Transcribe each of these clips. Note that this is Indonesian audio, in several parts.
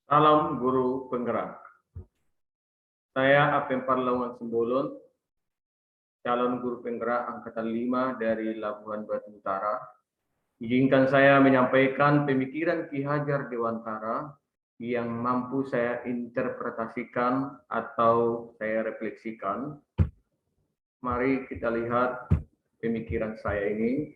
Salam guru penggerak. Saya Apem Parlawan Sembolon, calon guru penggerak Angkatan 5 dari Labuhan Batu Utara. Izinkan saya menyampaikan pemikiran Ki Hajar Dewantara yang mampu saya interpretasikan atau saya refleksikan. Mari kita lihat pemikiran saya ini.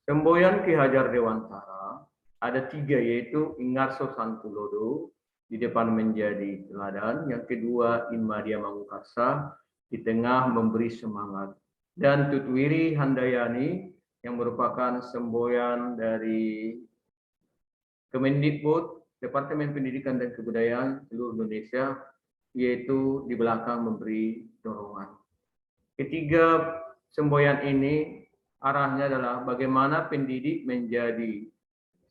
Semboyan Ki Hajar Dewantara ada 3, yaitu Ingarso Santulodo, di depan menjadi teladan, yang kedua Inmadia Mangukarsa, di tengah memberi semangat, dan Tutwiri Handayani yang merupakan semboyan dari Kemendikbud, Departemen Pendidikan dan Kebudayaan seluruh Indonesia, yaitu di belakang memberi dorongan. Ketiga semboyan ini arahnya adalah bagaimana pendidik menjadi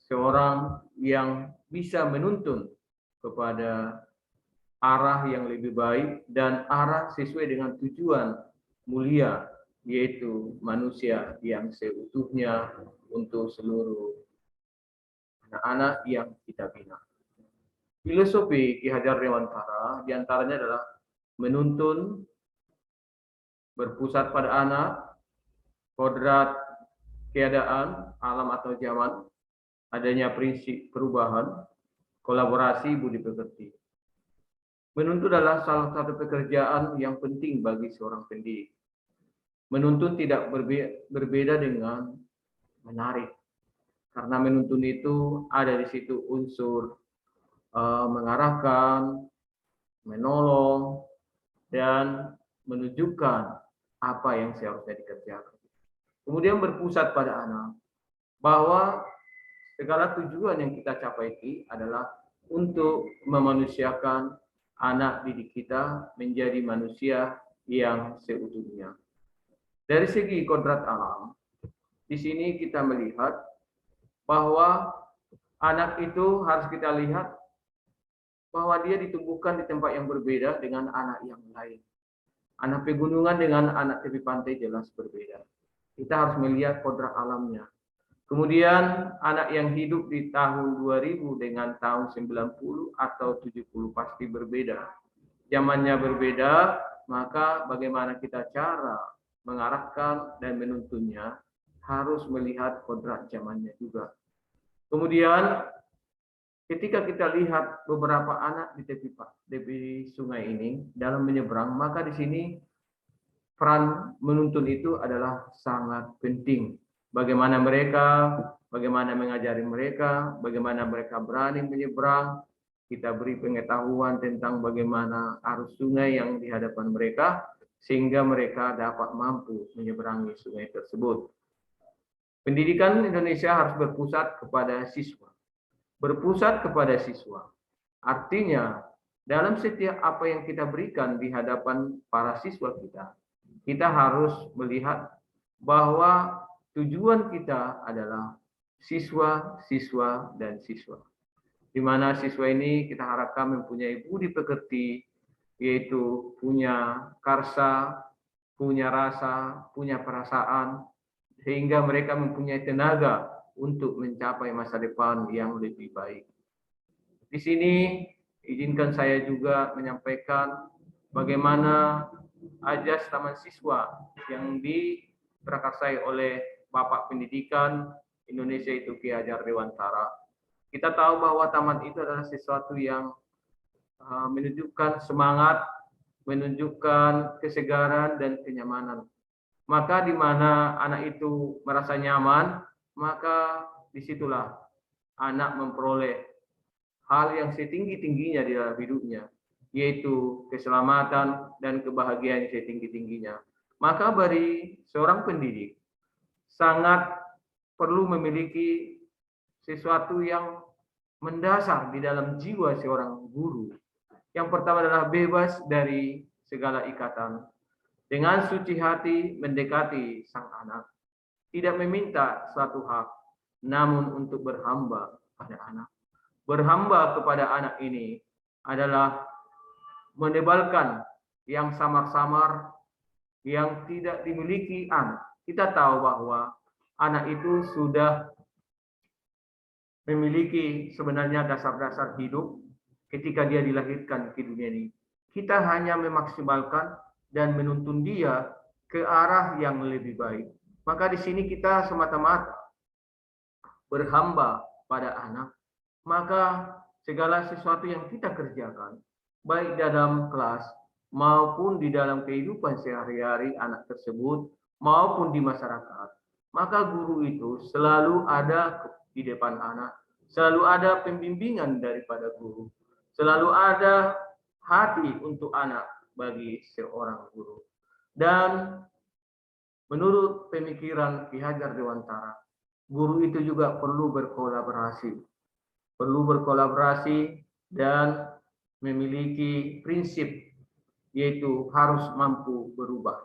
seorang yang bisa menuntun kepada arah yang lebih baik dan arah sesuai dengan tujuan mulia, yaitu manusia yang seutuhnya untuk seluruh anak-anak yang kita bina. Filosofi Ki Hajar Dewantara diantaranya adalah menuntun, berpusat pada anak, kodrat keadaan, alam atau zaman, adanya prinsip perubahan, kolaborasi, budi pekerti. Menuntun adalah salah satu pekerjaan yang penting bagi seorang pendidik. Menuntun tidak berbeda dengan menarik, karena menuntun itu ada di situ unsur mengarahkan, menolong, dan menunjukkan apa yang seharusnya dikerjakan. Kemudian berpusat pada anak, bahwa segala tujuan yang kita capai ini adalah untuk memanusiakan anak didik kita menjadi manusia yang seutuhnya. Dari segi kodrat alam, di sini kita melihat bahwa anak itu harus kita lihat bahwa dia ditumbuhkan di tempat yang berbeda dengan anak yang lain. Anak pegunungan dengan anak tepi pantai jelas berbeda. Kita harus melihat kodrat alamnya. Kemudian anak yang hidup di tahun 2000 dengan tahun 90 atau 70 pasti berbeda. Zamannya berbeda, maka bagaimana kita cara mengarahkan dan menuntunnya harus melihat kodrat zamannya juga. Kemudian ketika kita lihat beberapa anak di tepi sungai ini dalam menyeberang, maka di sini peran menuntun itu adalah sangat penting. Bagaimana mengajari mereka, bagaimana mereka berani menyeberang, kita beri pengetahuan tentang bagaimana arus sungai yang di hadapan mereka, sehingga mereka dapat mampu menyeberangi sungai tersebut. Pendidikan Indonesia harus berpusat kepada siswa. Berpusat kepada siswa. Artinya, dalam setiap apa yang kita berikan di hadapan para siswa kita harus melihat bahwa tujuan kita adalah siswa, siswa, dan siswa. Di mana siswa ini kita harapkan mempunyai budi pekerti, yaitu punya karsa, punya rasa, punya perasaan, sehingga mereka mempunyai tenaga untuk mencapai masa depan yang lebih baik. Di sini izinkan saya juga menyampaikan bagaimana ajas taman siswa yang diprakarsai oleh Bapak Pendidikan Indonesia itu Ki Hajar Dewantara. Kita tahu bahwa taman itu adalah sesuatu yang menunjukkan semangat, menunjukkan kesegaran dan kenyamanan. Maka di mana anak itu merasa nyaman, maka disitulah anak memperoleh hal yang setinggi-tingginya di dalam hidupnya, yaitu keselamatan dan kebahagiaan yang setinggi-tingginya. Maka bagi seorang pendidik sangat perlu memiliki sesuatu yang mendasar di dalam jiwa seorang guru. Yang pertama adalah bebas dari segala ikatan. Dengan suci hati mendekati sang anak. Tidak meminta suatu hak, namun untuk berhamba pada anak. Berhamba kepada anak ini adalah menebalkan yang samar-samar, yang tidak dimiliki anak. kita tahu bahwa anak itu sudah memiliki sebenarnya dasar-dasar hidup ketika dia dilahirkan ke dunia ini. Kita hanya memaksimalkan dan menuntun dia ke arah yang lebih baik. Maka di sini kita semata-mata berhamba pada anak, maka segala sesuatu yang kita kerjakan, baik dalam kelas maupun di dalam kehidupan sehari-hari anak tersebut, maupun di masyarakat, maka guru itu selalu ada di depan anak, selalu ada pembimbingan daripada guru, selalu ada hati untuk anak bagi seorang guru. Dan menurut pemikiran Ki Hajar Dewantara, guru itu juga perlu berkolaborasi dan memiliki prinsip, yaitu harus mampu berubah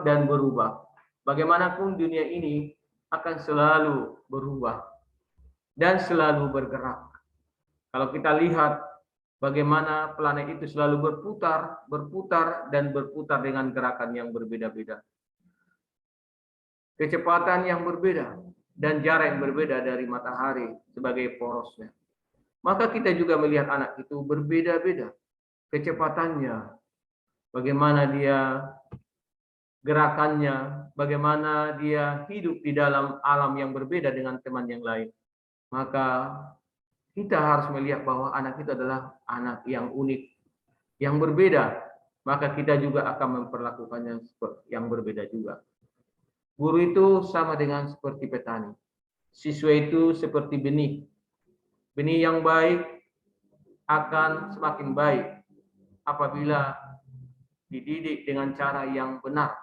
dan berubah. Bagaimanapun dunia ini akan selalu berubah dan selalu bergerak. Kalau kita lihat bagaimana planet itu selalu berputar dengan gerakan yang berbeda-beda, kecepatan yang berbeda, dan jarak yang berbeda dari matahari sebagai porosnya. Maka kita juga melihat anak itu berbeda-beda kecepatannya, bagaimana dia gerakannya, bagaimana dia hidup di dalam alam yang berbeda dengan teman yang lain. Maka kita harus melihat bahwa anak itu adalah anak yang unik, yang berbeda. Maka kita juga akan memperlakukannya yang berbeda juga. Guru itu sama dengan seperti petani. Siswa itu seperti benih. Benih yang baik akan semakin baik apabila dididik dengan cara yang benar.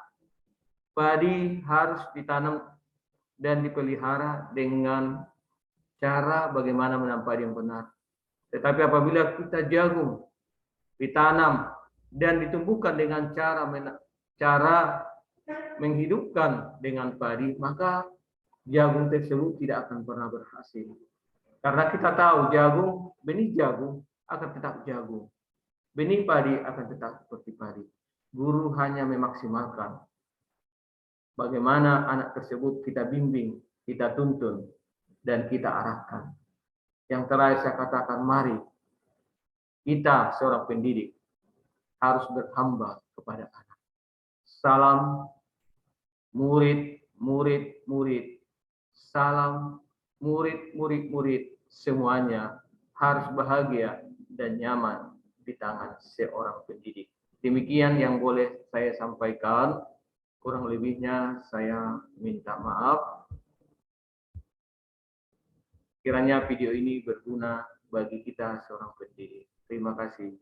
Padi harus ditanam dan dipelihara dengan cara bagaimana menanam padi yang benar. Tetapi apabila kita jagung ditanam dan ditumbuhkan dengan cara menghidupkan dengan padi, maka jagung tersebut tidak akan pernah berhasil. Karena kita tahu benih jagung akan tetap jagung. Benih padi akan tetap seperti padi. Guru hanya memaksimalkan bagaimana anak tersebut kita bimbing, kita tuntun, dan kita arahkan. Yang terakhir saya katakan, mari kita seorang pendidik harus berhamba kepada anak. Salam murid, murid, murid. Salam murid, murid, murid. Semuanya harus bahagia dan nyaman di tangan seorang pendidik. Demikian yang boleh saya sampaikan. Kurang lebihnya saya minta maaf. Kiranya video ini berguna bagi kita seorang pendidik. Terima kasih.